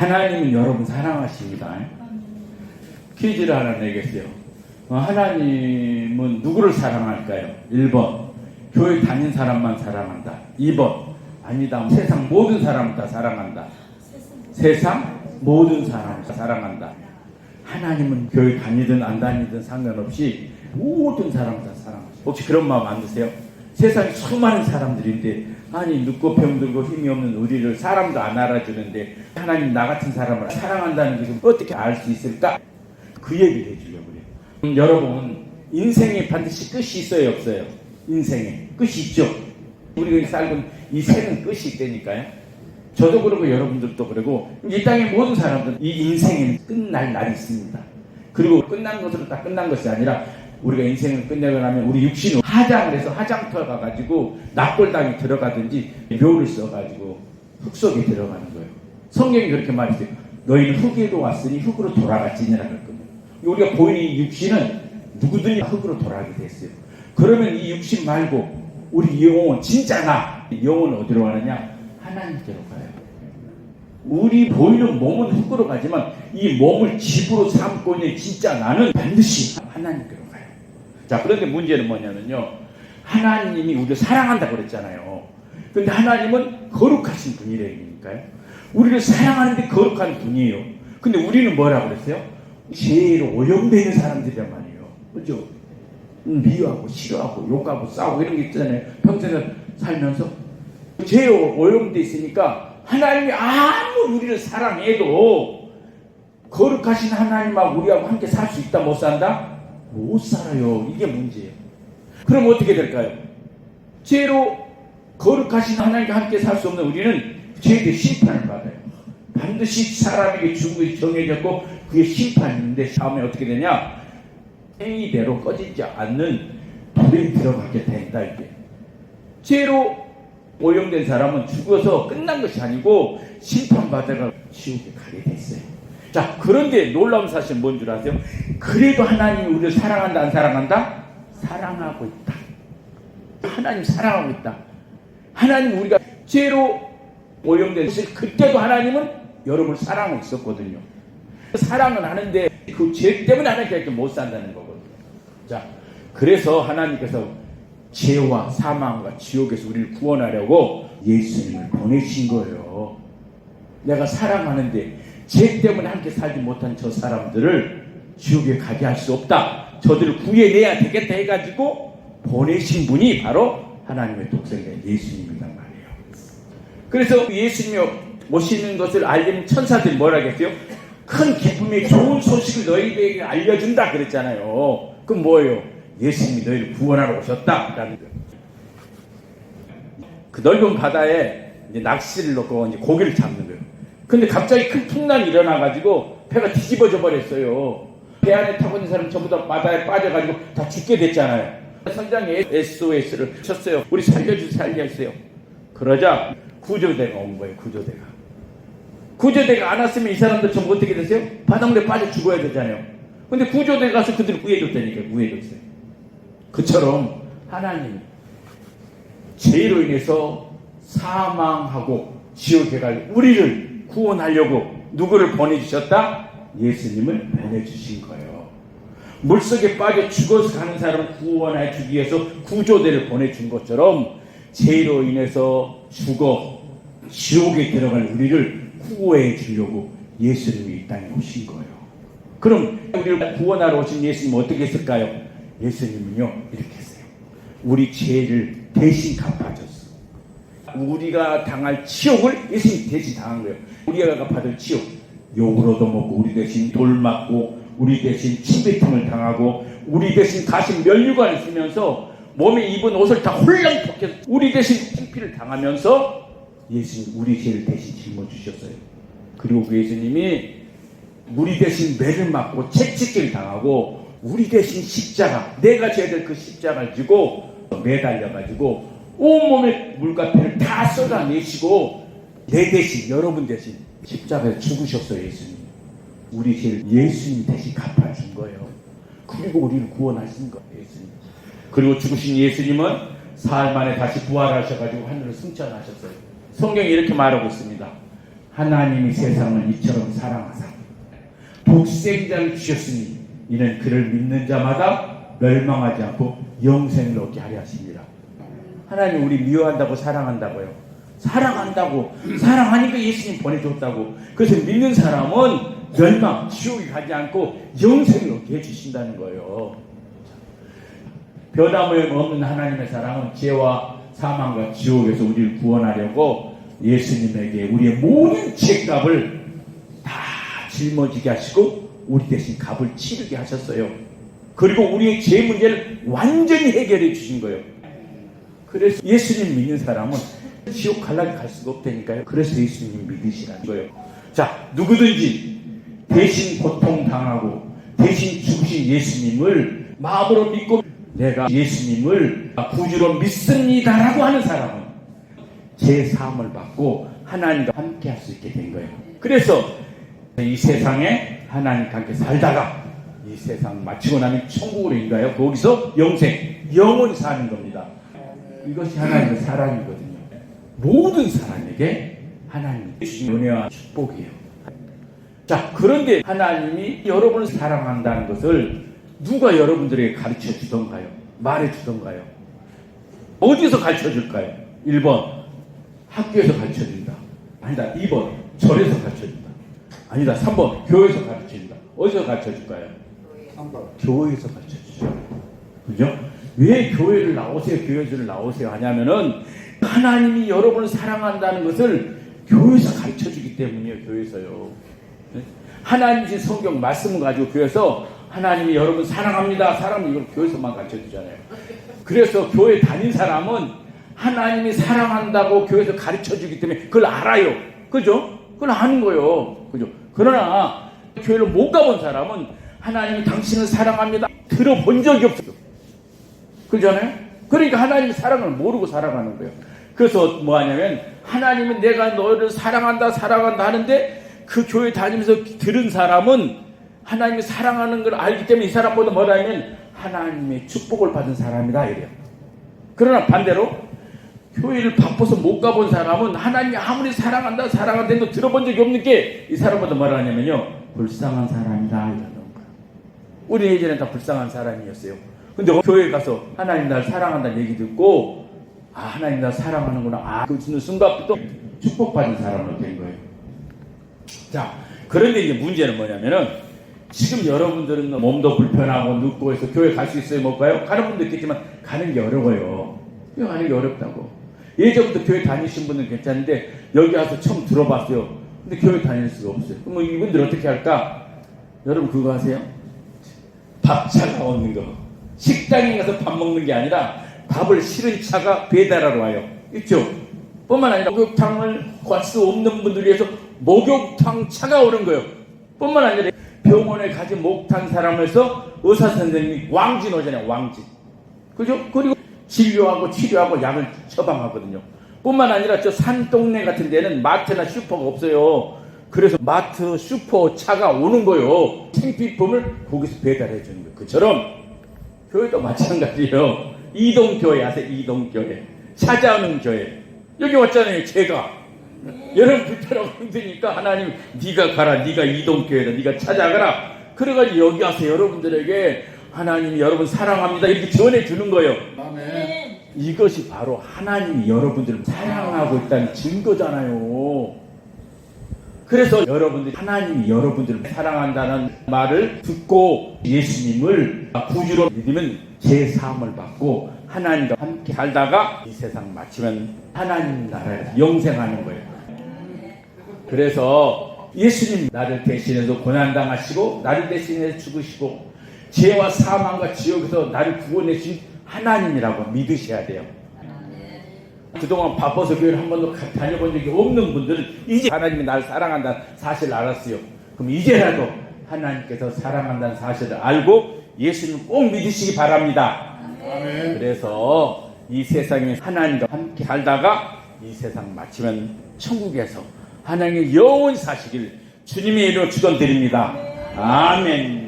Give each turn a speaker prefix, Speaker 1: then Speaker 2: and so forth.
Speaker 1: 하나님은 여러분 사랑하십니다. 퀴즈를 하나 내겠어요. 하나님은 누구를 사랑할까요? 1번 교회 다닌 사람만 사랑한다. 2번 아니다, 세상 모든 사람을 다 사랑한다. 세상 모든 사람을 다 사랑한다. 하나님은 교회 다니든 안 다니든 상관없이 모든 사람을 다 사랑하시죠. 혹시 그런 마음 안 드세요? 세상에 수많은 사람들인데 아니 늙고 병들고 힘이 없는 우리를 사람도 안 알아주는데 하나님 나 같은 사람을 사랑한다는 것을 어떻게 알 수 있을까? 그 얘기를 해주려고 그래요. 여러분 인생에 반드시 끝이 있어요 없어요? 인생에 끝이 있죠. 우리가 살고 이 생은 끝이 있다니까요. 저도 그러고 여러분들도 그러고 이 땅의 모든 사람들은 이 인생에 끝날 날이 있습니다. 그리고 끝난 것으로 다 끝난 것이 아니라 우리가 인생을 끝내고 나면 우리 육신은 화장을 해서 화장터 가가지고 납골당에 들어가든지 묘를 써가지고 흙 속에 들어가는 거예요. 성경이 그렇게 말했어요. 너희는 흙으로 왔으니 흙으로 돌아갈지니라 그랬거든요. 우리가 보이는 이 육신은 누구든지 흙으로 돌아가게 됐어요. 그러면 이 육신 말고 우리 영혼 진짜 나 영혼은 어디로 가느냐? 하나님께로 가요. 우리 보이는 몸은 흙으로 가지만 이 몸을 집으로 삼고 있는 진짜 나는 반드시 하나님께로 가요. 자, 그런데 문제는 뭐냐면요, 하나님이 우리를 사랑한다고 그랬잖아요. 그런데 하나님은 거룩하신 분이라니까요. 우리를 사랑하는데 거룩한 분이에요. 근데 우리는 뭐라고 그랬어요? 죄로 오염되어 있는 사람들이란 말이에요. 그렇죠? 미워하고 싫어하고 욕하고 싸우고 이런 게 있잖아요. 평생을 살면서 죄에 오염되어 있으니까 하나님이 아무리 우리를 사랑해도 거룩하신 하나님하고 우리하고 함께 살 수 있다 못 산다? 못 살아요. 이게 문제예요. 그럼 어떻게 될까요? 죄로 거룩하신 하나님과 함께 살 수 없는 우리는 죄에 대해 심판을 받아요. 반드시 사람에게 죽음이 정해졌고 그게 심판인데 다음에 어떻게 되냐? 행위대로 꺼지지 않는 불에 들어가게 된다. 이게 죄로 오염된 사람은 죽어서 끝난 것이 아니고 심판받아가 지옥에 가게 됐어요. 자, 그런데 놀라운 사실은 뭔 줄 아세요? 그래도 하나님이 우리를 사랑한다 안 사랑한다? 사랑하고 있다. 하나님 사랑하고 있다. 하나님 우리가 죄로 오염된 것을 그때도 하나님은 여러분을 사랑하고 있었거든요. 사랑은 하는데 그 죄 때문에 하나님께 못 산다는 거거든요. 자, 그래서 하나님께서 죄와 사망과 지옥에서 우리를 구원하려고 예수님을 보내신 거예요. 내가 사랑하는데 죄 때문에 함께 살지 못한 저 사람들을 지옥에 가게 할 수 없다. 저들을 구해내야 되겠다 해가지고 보내신 분이 바로 하나님의 독생자 예수님이란 말이에요. 그래서 예수님이 오시는 것을 알리는 천사들이 뭐라 했어요? 큰 기쁨의 좋은 소식을 너희에게 알려준다 그랬잖아요. 그럼 뭐예요? 예수님이 너희를 구원하러 오셨다라는 거예요. 그 넓은 바다에 이제 낚시를 놓고 이제 고기를 잡는 거예요. 근데 갑자기 큰 풍랑이 일어나가지고 배가 뒤집어져 버렸어요. 배 안에 타고 있는 사람 전부 다 바다에 빠져가지고 다 죽게 됐잖아요. 선장이 SOS를 쳤어요. 우리 살려주세요. 그러자 구조대가 온 거예요. 구조대가 안 왔으면 이 사람들 전부 어떻게 됐어요? 바닷물에 빠져 죽어야 되잖아요. 근데 구조대가 가서 그들을 구해줬다니까요. 구해줬어요. 그처럼 하나님 죄로 인해서 사망하고 지옥에 갈 우리를 구원하려고 누구를 보내주셨다? 예수님을 보내주신 거예요. 물속에 빠져 죽어서 가는 사람을 구원해 주기 위해서 구조대를 보내준 것처럼 죄로 인해서 죽어 지옥에 들어갈 우리를 구원해 주려고 예수님이 이 땅에 오신 거예요. 그럼 우리를 구원하러 오신 예수님은 어떻게 했을까요? 예수님은요 이렇게 했어요. 우리 죄를 대신 갚아줬어. 우리가 당할 치욕을 예수님이 대신 당한 거예요. 우리가 받을 치욕, 욕을 얻어먹고 우리 대신 돌 맞고 우리 대신 침뱉음을 당하고 우리 대신 가신 면류관을 쓰면서 몸에 입은 옷을 다 홀랑 벗겨서 우리 대신 창피를 당하면서 예수님 우리 죄를 대신 짊어지셨어요. 그리고 그 예수님이 우리 대신 매를 맞고 채찍질 당하고 우리 대신 십자가, 내가 져야 될 그 십자가를 지고 매달려가지고 온몸에 물과 피를 다 쏟아내시고 내 대신, 여러분 대신 십자가에 죽으셨어요. 예수님. 우리 죄를 예수님 대신 갚아준 거예요. 그리고 우리를 구원하신 거예요. 예수님. 그리고 죽으신 예수님은 사흘 만에 다시 부활하셔가지고 하늘을 승천하셨어요. 성경이 이렇게 말하고 있습니다. 하나님이 세상을 이처럼 사랑하사 독생자를 주셨으니 이는 그를 믿는 자마다 멸망하지 않고 영생을 얻게 하려 하십니다. 하나님 우리 미워한다고 사랑한다고요. 사랑한다고 사랑하니까 예수님 보내줬다고. 그래서 믿는 사람은 멸망 지옥에 가지 않고 영생을 얻게 해주신다는 거예요. 변함이 없는 하나님의 사랑은 죄와 사망과 지옥에서 우리를 구원하려고 예수님에게 우리의 모든 죄값을 다 짊어지게 하시고 우리 대신 값을 치르게 하셨어요. 그리고 우리의 죄 문제를 완전히 해결해 주신 거예요. 그래서 예수님 믿는 사람은 지옥 갈라게 갈 수가 없다니까요. 그래서 예수님 믿으시라는 거예요. 자, 누구든지 대신 고통당하고 대신 죽으신 예수님을 마음으로 믿고 내가 예수님을 구주로 믿습니다라고 하는 사람은 제 사함을 받고 하나님과 함께 할 수 있게 된 거예요. 그래서 이 세상에 하나님과 함께 살다가 이 세상 마치고 나면 천국으로 인가요? 거기서 영원히 사는 겁니다. 이것이 하나님의 사랑이거든요. 모든 사람에게 하나님이 주신 은혜와 축복이에요. 자, 그런데 하나님이 여러분을 사랑한다는 것을 누가 여러분들에게 가르쳐 주던가요? 말해 주던가요? 어디서 가르쳐 줄까요? 1번 학교에서 가르쳐 준다. 아니다. 2번 절에서 가르쳐 준다. 아니다. 3번 교회에서 가르쳐 준다. 어디서 가르쳐 줄까요? 3번 교회에서 가르쳐 주죠. 그죠? 왜 교회를 나오세요? 교회를 나오세요? 하냐면은 하나님이 여러분을 사랑한다는 것을 교회에서 가르쳐 주기 때문이에요. 교회에서요. 하나님 주신 성경 말씀을 가지고 교회에서 하나님이 여러분 사랑합니다. 이걸 교회에서만 가르쳐 주잖아요. 그래서 교회 다닌 사람은 하나님이 사랑한다고 교회에서 가르쳐 주기 때문에 그걸 알아요. 그죠? 그걸 아는 거예요. 그죠? 그러나 교회를 못 가본 사람은 하나님이 당신을 사랑합니다. 들어본 적이 없어요. 그러잖아요? 그러니까 하나님의 사랑을 모르고 살아가는 거예요. 그래서 뭐 하냐면 하나님은 내가 너를 사랑한다 하는데 그 교회 다니면서 들은 사람은 하나님이 사랑하는 걸 알기 때문에 이 사람보다 뭐라면 하나님의 축복을 받은 사람이다 이래요. 그러나 반대로 교회를 바빠서 못 가본 사람은 하나님이 아무리 사랑한다도 들어본 적이 없는 게 이 사람보다 뭐라 하냐면요 불쌍한 사람이다 이러는 거예요. 우리 예전에 다 불쌍한 사람이었어요. 근데 교회에 가서 하나님 날 사랑한다는 얘기 듣고 하나님 날 사랑하는구나 그 순간부터 축복받은 사람으로 된 거예요. 자, 그런데 이제 문제는 뭐냐면은 지금 여러분들은 몸도 불편하고 눕고 해서 교회 갈 수 있어요? 못 가요? 가는 분도 있겠지만 가는 게 어려워요. 가는 게 어렵다고. 예전부터 교회 다니신 분은 괜찮은데 여기 와서 처음 들어봤어요. 근데 교회 다닐 수가 없어요. 그럼 이분들 어떻게 할까? 여러분 그거 하세요? 밥 차가오는 거. 식당에 가서 밥 먹는 게 아니라 밥을 실은 차가 배달하러 와요. 있죠? 뿐만 아니라 목욕탕을 갈 수 없는 분들 위해서 목욕탕 차가 오는 거예요. 뿐만 아니라 병원에 가지 못한 사람에서 의사 선생님이 왕진 오잖아요. 왕진. 그죠? 그리고 진료하고 치료하고 약을 처방하거든요. 뿐만 아니라 저 산동네 같은 데는 마트나 슈퍼가 없어요. 그래서 마트, 슈퍼 차가 오는 거예요. 생필품을 거기서 배달해 주는 거예요. 그처럼 교회도 마찬가지예요. 이동교회 아세요? 이동교회. 찾아오는 교회. 여기 왔잖아요. 제가. 여러분 불편하고 힘드니까 하나님 네가 가라. 네가 이동교회다. 네가 찾아가라. 그래가지고 여기 와서 여러분들에게 하나님이 여러분 사랑합니다. 이렇게 전해주는 거예요. 아멘. 이것이 바로 하나님이 여러분들을 사랑하고 있다는 증거잖아요. 그래서 여러분들이 하나님이 여러분들을 사랑한다는 말을 듣고 예수님을 구주로 믿으면 제 사함을 받고 하나님과 함께 살다가 이 세상 마치면 하나님 나라에서 영생하는 거예요. 그래서 예수님 나를 대신해서 고난당하시고 나를 대신해서 죽으시고 죄와 사망과 지옥에서 나를 구원해주신 하나님이라고 믿으셔야 돼요. 그동안 바빠서 교회를 한 번도 다녀본 적이 없는 분들은 이제 하나님이 나를 사랑한다는 사실을 알았어요. 그럼 이제라도 하나님께서 사랑한다는 사실을 알고 예수님을 꼭 믿으시기 바랍니다. 아멘. 그래서 이 세상에 하나님과 함께 살다가 이 세상 마치면 천국에서 하나님의 영원히 사시길 주님의 이름으로 축원드립니다. 아멘.